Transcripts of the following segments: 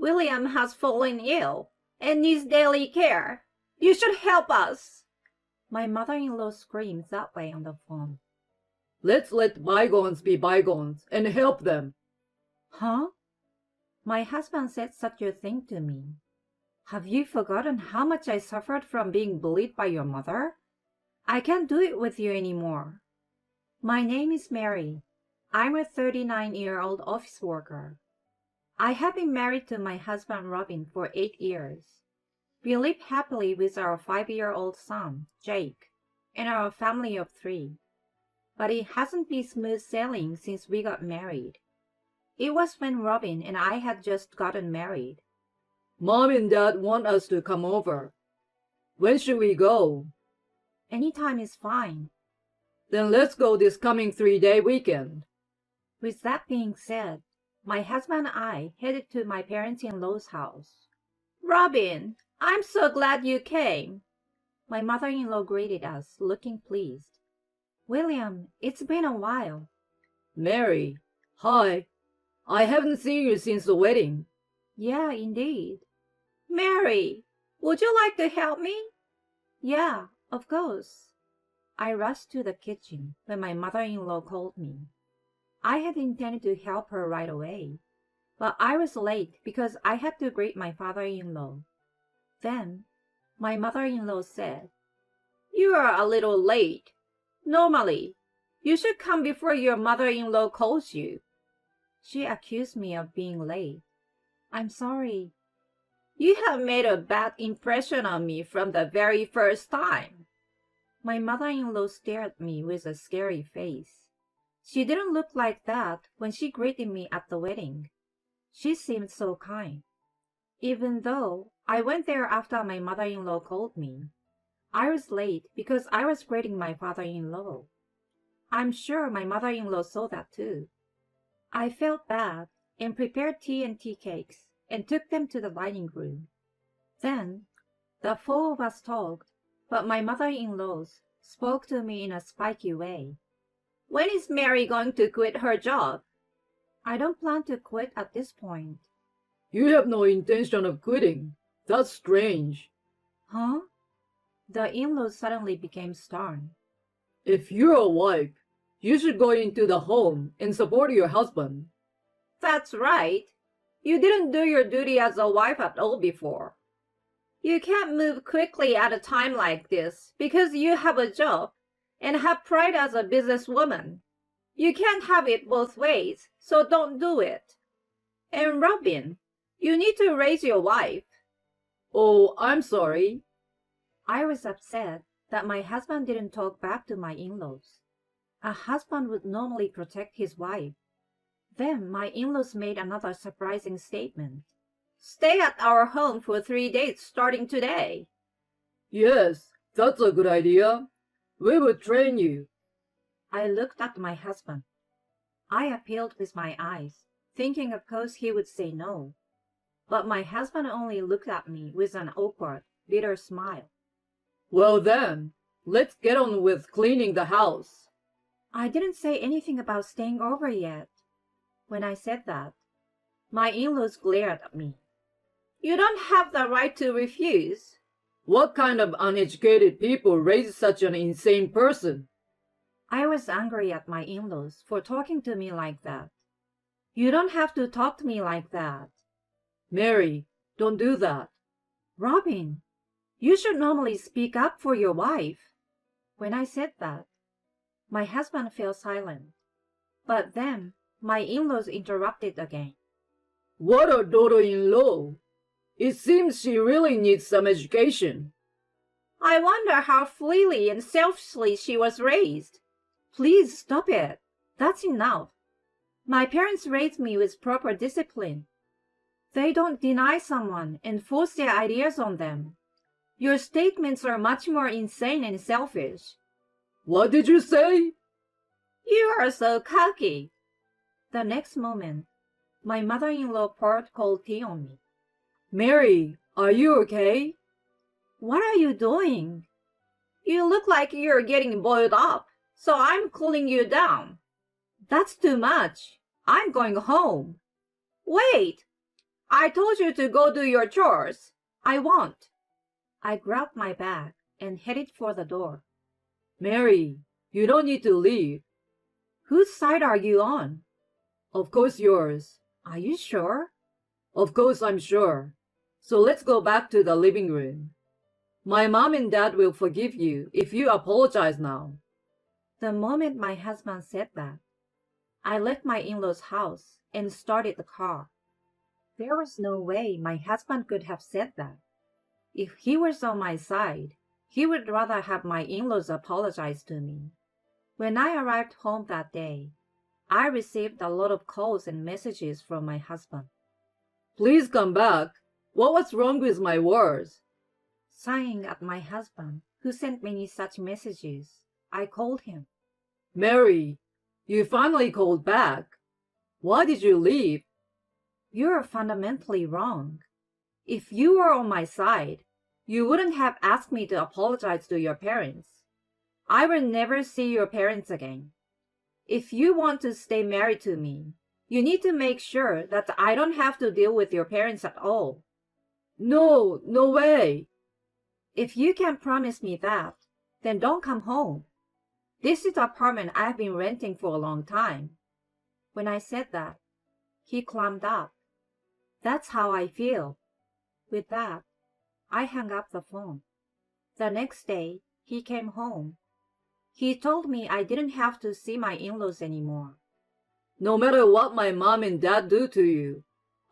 William has fallen ill and needs daily care. You should help us. My mother-in-law screamed that way on the phone. Let's let bygones be bygones and help them. Huh? My husband said such a thing to me. Have you forgotten how much I suffered from being bullied by your mother? I can't do it with you anymore. My name is Mary. I'm a 39-year-old office worker. I have been married to my husband Robin for 8 years. We live happily with our 5-year-old son, Jake, and our family of 3. But it hasn't been smooth sailing since we got married. It was when Robin and I had just gotten married. Mom and Dad want us to come over. When should we go? Anytime is fine. Then let's go this coming 3-day weekend. With that being said, my husband and I headed to my parents-in-law's house. Robin, I'm so glad you came. My mother-in-law greeted us, looking pleased. William, it's been a while. Mary, hi. I haven't seen you since the wedding. Yeah, indeed. Mary, would you like to help me? Yeah, of course. I rushed to the kitchen when my mother-in-law called me. I had intended to help her right away, but I was late because I had to greet my father-in-law. Then, my mother-in-law said, You are a little late. Normally, you should come before your mother-in-law calls you. She accused me of being late. I'm sorry. You have made a bad impression on me from the very first time. My mother-in-law stared at me with a scary face. She didn't look like that when she greeted me at the wedding. She seemed so kind. Even though I went there after my mother-in-law called me, I was late because I was greeting my father-in-law. I'm sure my mother-in-law saw that too. I felt bad and prepared tea and tea cakes and took them to the dining room. Then, the 4 of us talked, but my mother-in-law spoke to me in a spiky way. When is Mary going to quit her job? I don't plan to quit at this point. You have no intention of quitting. That's strange. Huh? The in-laws suddenly became stern. If you're a wife, you should go into the home and support your husband. That's right. You didn't do your duty as a wife at all before. You can't move quickly at a time like this because you have a job and have pride as a businesswoman. You can't have it both ways, so don't do it. And Robin, you need to raise your wife. Oh, I'm sorry. I was upset that my husband didn't talk back to my in-laws. A husband would normally protect his wife. Then my in-laws made another surprising statement. Stay at our home for 3 days starting today. Yes, that's a good idea. We will train you. I looked at my husband. I appealed with my eyes, thinking of course he would say no. But my husband only looked at me with an awkward, bitter smile. Well then, let's get on with cleaning the house. I didn't say anything about staying over yet. When I said that, my in-laws glared at me. You don't have the right to refuse. What kind of uneducated people raise such an insane person? I was angry at my in-laws for talking to me like that. You don't have to talk to me like that. Mary, don't do that. Robin, you should normally speak up for your wife. When I said that, my husband fell silent. But then my in-laws interrupted again. What a daughter-in-law! It seems she really needs some education. I wonder how freely and selfishly she was raised. Please stop it. That's enough. My parents raised me with proper discipline. They don't deny someone and force their ideas on them. Your statements are much more insane and selfish. What did you say? You are so cocky. The next moment, my mother-in-law poured cold tea on me. Mary, are you okay? What are you doing? You look like you're getting boiled up, so I'm cooling you down. That's too much. I'm going home. Wait! I told you to go do your chores. I won't. I grabbed my bag and headed for the door. Mary, you don't need to leave. Whose side are you on? Of course yours. Are you sure? Of course I'm sure. So let's go back to the living room. My mom and dad will forgive you if you apologize now. The moment my husband said that, I left my in-laws' house and started the car. There was no way my husband could have said that. If he was on my side, he would rather have my in-laws apologize to me. When I arrived home that day, I received a lot of calls and messages from my husband. Please come back. What was wrong with my words? Sighing at my husband, who sent many such messages, I called him. Mary, you finally called back. Why did you leave? You're fundamentally wrong. If you were on my side, you wouldn't have asked me to apologize to your parents. I will never see your parents again. If you want to stay married to me, you need to make sure that I don't have to deal with your parents at all. No, no way. If you can't promise me that, then don't come home. This is the apartment I've been renting for a long time. When I said that, he climbed up. That's how I feel. With that, I hung up the phone. The next day, he came home. He told me I didn't have to see my in-laws anymore. No matter what my mom and dad do to you,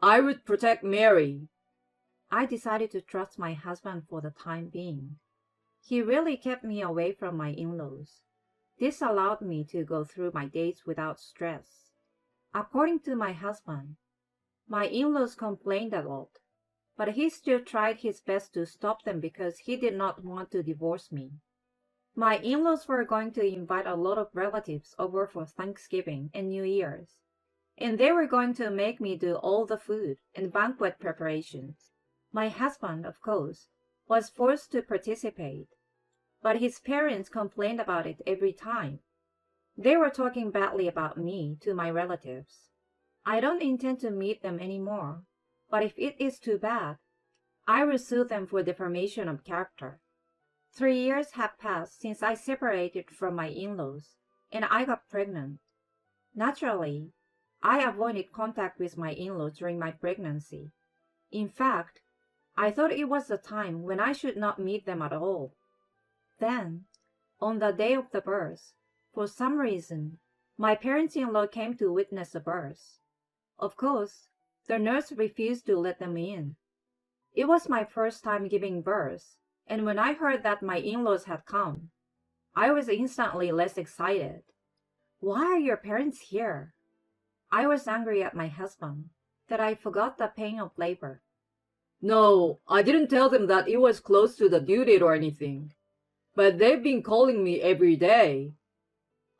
I would protect Mary. I decided to trust my husband for the time being. He really kept me away from my in-laws. This allowed me to go through my days without stress. According to my husband, my in-laws complained a lot, but he still tried his best to stop them because he did not want to divorce me. My in-laws were going to invite a lot of relatives over for Thanksgiving and New Year's, and they were going to make me do all the food and banquet preparations. My husband, of course, was forced to participate, but his parents complained about it every time. They were talking badly about me to my relatives. I don't intend to meet them anymore, but if it is too bad, I will sue them for defamation of character. 3 years have passed since I separated from my in-laws, and I got pregnant. Naturally, I avoided contact with my in-laws during my pregnancy. In fact, I thought it was the time when I should not meet them at all. Then, on the day of the birth, for some reason, my parents-in-law came to witness the birth. Of course, the nurse refused to let them in. It was my first time giving birth, and when I heard that my in-laws had come, I was instantly less excited. Why are your parents here? I was angry at my husband that I forgot the pain of labor. No, I didn't tell them that it was close to the due date or anything, but they've been calling me every day.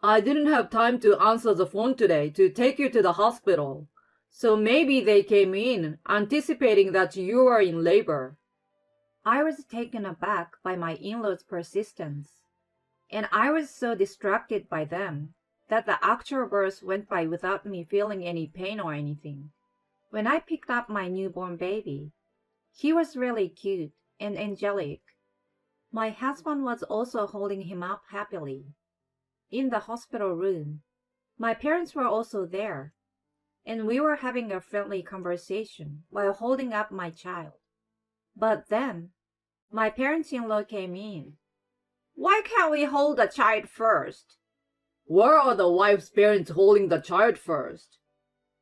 I didn't have time to answer the phone today to take you to the hospital, so maybe they came in anticipating that you were in labor. I was taken aback by my in-laws' persistence, and I was so distracted by them that the actual birth went by without me feeling any pain or anything. When I picked up my newborn baby, he was really cute and angelic. My husband was also holding him up happily. In the hospital room, my parents were also there, and we were having a friendly conversation while holding up my child. But then, my parents-in-law came in. Why can't we hold the child first? Where are the wife's parents holding the child first?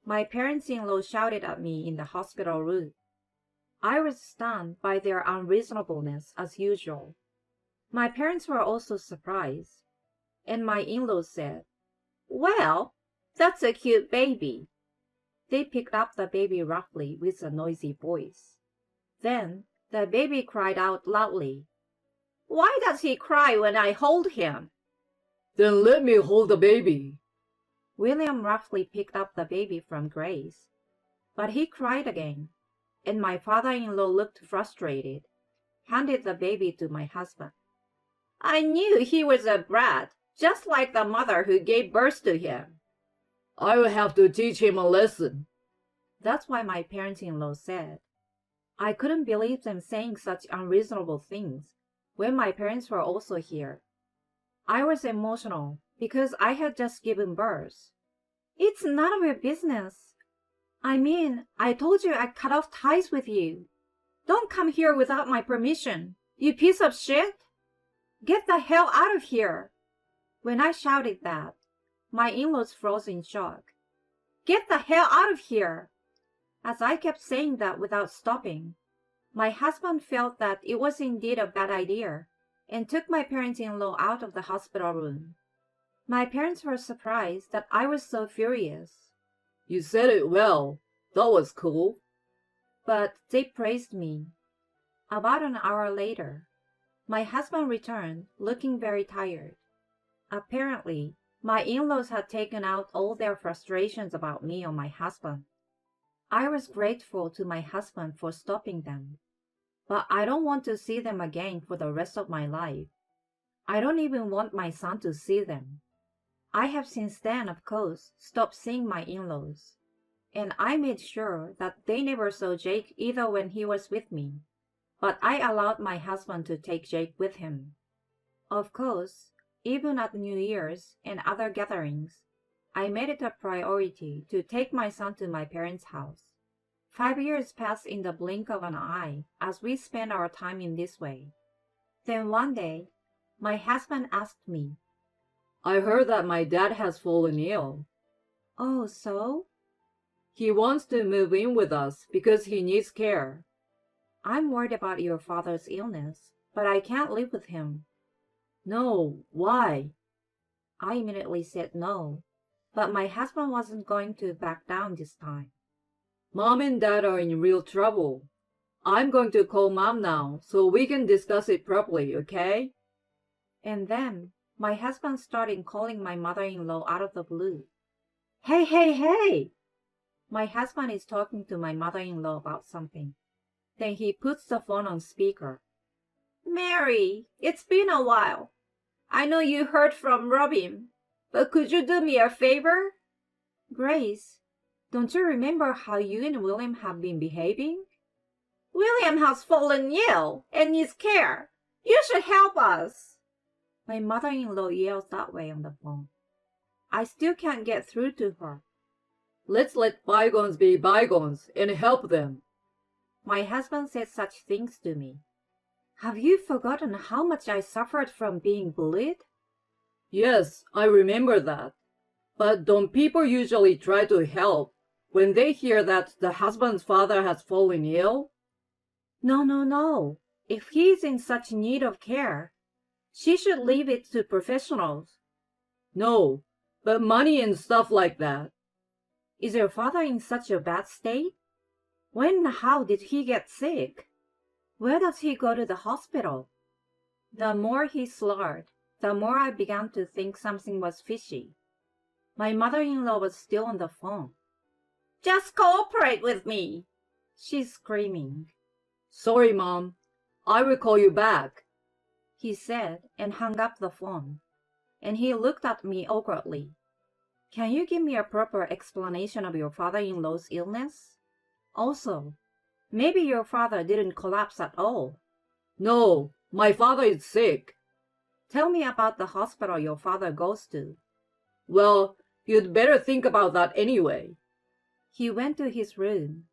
My parents-in-law shouted at me in the hospital room. I was stunned by their unreasonableness as usual. My parents were also surprised, and my in-laws said, "Well, that's a cute baby." They picked up the baby roughly with a noisy voice. Then the baby cried out loudly. "Why does he cry when I hold him?" Then let me hold the baby. William roughly picked up the baby from Grace, but he cried again, and my father-in-law looked frustrated, handed the baby to my husband. "I knew he was a brat, just like the mother who gave birth to him." I will have to teach him a lesson. That's why my parents-in-law said. I couldn't believe them saying such unreasonable things when my parents were also here. I was emotional because I had just given birth. It's none of your business. I mean, I told you I cut off ties with you. Don't come here without my permission, you piece of shit. Get the hell out of here. When I shouted that, my in-laws froze in shock. Get the hell out of here. As I kept saying that without stopping, my husband felt that it was indeed a bad idea and took my parents-in-law out of the hospital room. My parents were surprised that I was so furious. You said it well. That was cool. But they praised me. About an hour later, my husband returned looking very tired. Apparently, my in-laws had taken out all their frustrations about me on my husband. I was grateful to my husband for stopping them, but I don't want to see them again for the rest of my life. I don't even want my son to see them. I have since then, of course, stopped seeing my in-laws, and I made sure that they never saw Jake either when he was with me, but I allowed my husband to take Jake with him. Of course, even at New Year's and other gatherings, I made it a priority to take my son to my parents' house. 5 years passed in the blink of an eye as we spent our time in this way. Then one day, my husband asked me, I heard that my dad has fallen ill. Oh, so? He wants to move in with us because he needs care. I'm worried about your father's illness, but I can't live with him. No, why? I immediately said no, but my husband wasn't going to back down this time. Mom and Dad are in real trouble. I'm going to call Mom now so we can discuss it properly, okay? And then my husband started calling my mother-in-law out of the blue. Hey, hey, hey! My husband is talking to my mother-in-law about something. Then he puts the phone on speaker. Mary, it's been a while. I know you heard from Robin, but could you do me a favor? Grace, don't you remember how you and William have been behaving? William has fallen ill and needs care. You should help us. My mother-in-law yells that way on the phone. I still can't get through to her. Let's let bygones be bygones and help them. My husband said such things to me. Have you forgotten how much I suffered from being bullied? Yes, I remember that. But don't people usually try to help when they hear that the husband's father has fallen ill? No, no, no. If he is in such need of care, she should leave it to professionals. No, but money and stuff like that. Is your father in such a bad state? When and how did he get sick? Where does he go to the hospital? The more he slurred, the more I began to think something was fishy. My mother-in-law was still on the phone. Just cooperate with me, she's screaming. Sorry, Mom. I will call you back, he said and hung up the phone. And he looked at me awkwardly. Can you give me a proper explanation of your father-in-law's illness? Also, maybe your father didn't collapse at all. No, my father is sick. Tell me about the hospital your father goes to. Well, you'd better think about that anyway. He went to his room.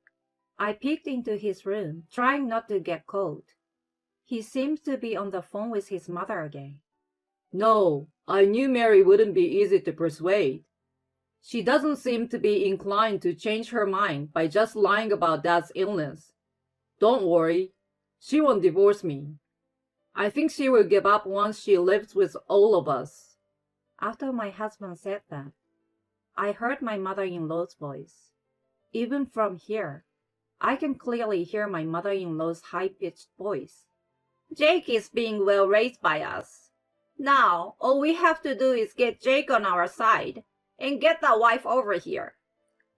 I peeked into his room, trying not to get cold. He seems to be on the phone with his mother again. No, I knew Mary wouldn't be easy to persuade. She doesn't seem to be inclined to change her mind by just lying about Dad's illness. Don't worry, she won't divorce me. I think she will give up once she lives with all of us. After my husband said that, I heard my mother-in-law's voice. Even from here, I can clearly hear my mother-in-law's high-pitched voice. Jake is being well raised by us. Now, all we have to do is get Jake on our side and get that wife over here.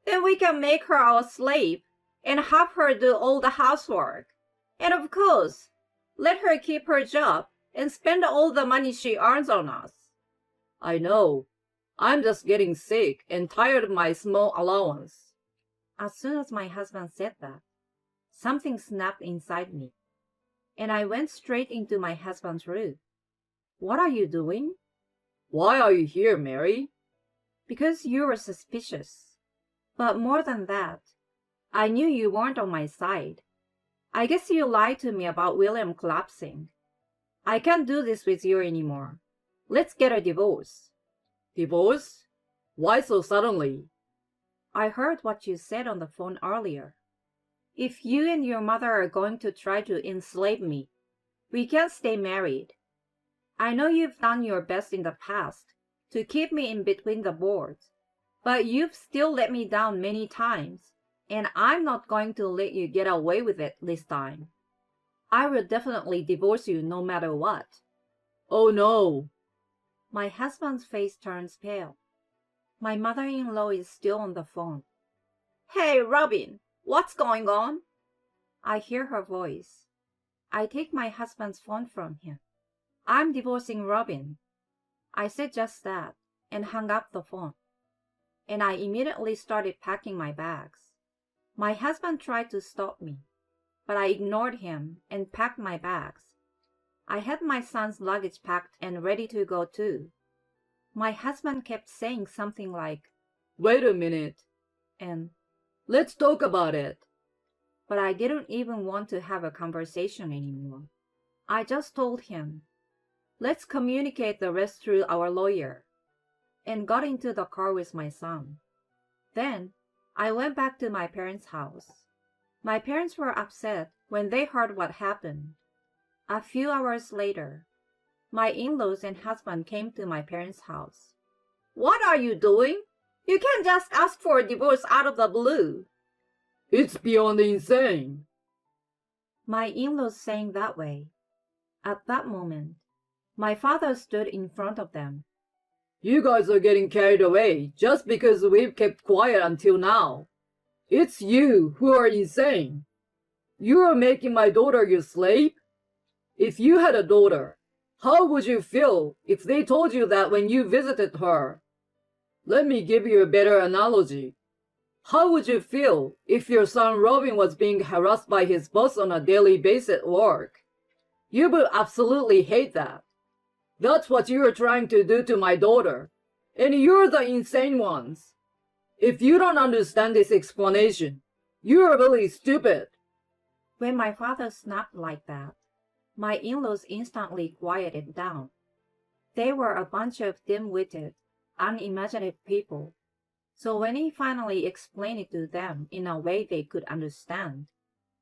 Then we can make her our slave and have her do all the housework. And of course, let her keep her job and spend all the money she earns on us. I know. I'm just getting sick and tired of my small allowance. As soon as my husband said that, something snapped inside me, and I went straight into my husband's room. What are you doing? Why are you here, Mary? Because you were suspicious. But more than that, I knew you weren't on my side. I guess you lied to me about William collapsing. I can't do this with you anymore. Let's get a divorce. Divorce? Why so suddenly? I heard what you said on the phone earlier. If you and your mother are going to try to enslave me, we can't stay married. I know you've done your best in the past to keep me in between the boards, but you've still let me down many times, and I'm not going to let you get away with it this time. I will definitely divorce you no matter what. Oh no. My husband's face turns pale. My mother-in-law is still on the phone. Hey, Robin, what's going on? I hear her voice. I take my husband's phone from him. I'm divorcing Robin. I said just that and hung up the phone. And I immediately started packing my bags. My husband tried to stop me, but I ignored him and packed my bags. I had my son's luggage packed and ready to go too. My husband kept saying something like, Wait a minute. and Let's talk about it. but I didn't even want to have a conversation anymore. I just told him, let's communicate the rest through our lawyer, and got into the car with my son. Then I went back to my parents' house. My parents were upset when they heard what happened. A few hours later, my in-laws and husband came to my parents' house. What are you doing? You can't just ask for a divorce out of the blue. It's beyond insane. My in-laws saying that way. At that moment, my father stood in front of them. You guys are getting carried away just because we've kept quiet until now. It's you who are insane. You are making my daughter your slave? If you had a daughter, how would you feel if they told you that when you visited her? Let me give you a better analogy. How would you feel if your son Robin was being harassed by his boss on a daily basis at work? You would absolutely hate that. That's what you're trying to do to my daughter. And you're the insane ones. If you don't understand this explanation, you're really stupid. When my father snapped like that, my in-laws instantly quieted down. They were a bunch of dim-witted, unimaginative people. So when he finally explained it to them in a way they could understand,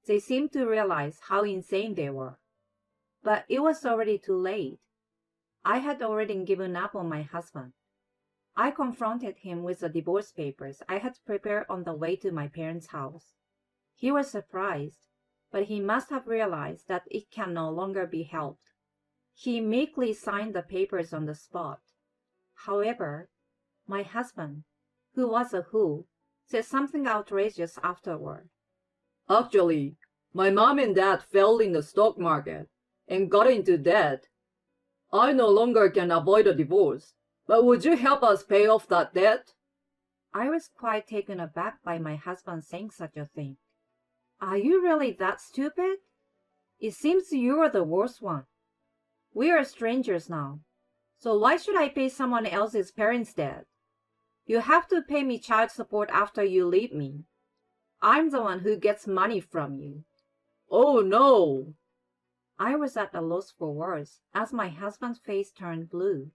they seemed to realize how insane they were. But it was already too late. I had already given up on my husband. I confronted him with the divorce papers I had prepared on the way to my parents' house. He was surprised, but he must have realized that it can no longer be helped. He meekly signed the papers on the spot. However, my husband, who was a who, said something outrageous afterward. Actually, my mom and dad fell in the stock market and got into debt. I no longer can avoid a divorce, but would you help us pay off that debt? I was quite taken aback by my husband saying such a thing. Are you really that stupid? It seems you're the worst one. We are strangers now, so why should I pay someone else's parents' debt? You have to pay me child support after you leave me. I'm the one who gets money from you. Oh no! I was at a loss for words as my husband's face turned blue.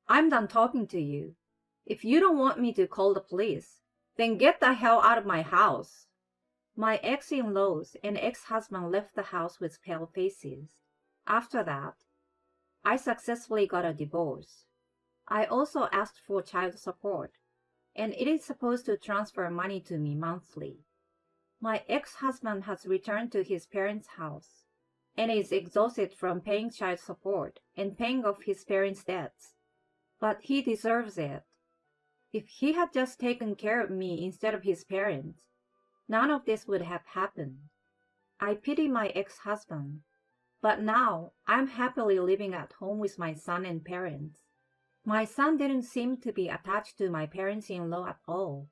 I'm done talking to you. If you don't want me to call the police, then get the hell out of my house. My ex-in-laws and ex-husband left the house with pale faces. After that, I successfully got a divorce. I also asked for child support, and it is supposed to transfer money to me monthly. My ex-husband has returned to his parents' house and is exhausted from paying child support and paying off his parents' debts. But he deserves it. If he had just taken care of me instead of his parents, none of this would have happened. I pity my ex-husband, but now I'm happily living at home with my son and parents. My son didn't seem to be attached to my parents-in-law at all.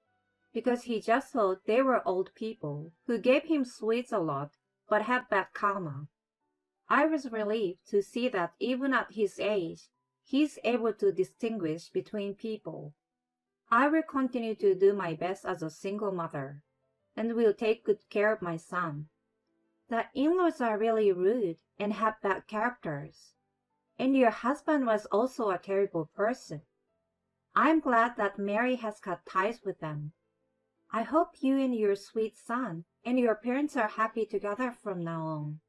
because he just thought they were old people who gave him sweets a lot but had bad karma. I was relieved to see that even at his age, he's able to distinguish between people. I will continue to do my best as a single mother, and will take good care of my son. The in-laws are really rude and have bad characters. And your husband was also a terrible person. I'm glad that Mary has cut ties with them. I hope you and your sweet son and your parents are happy together from now on.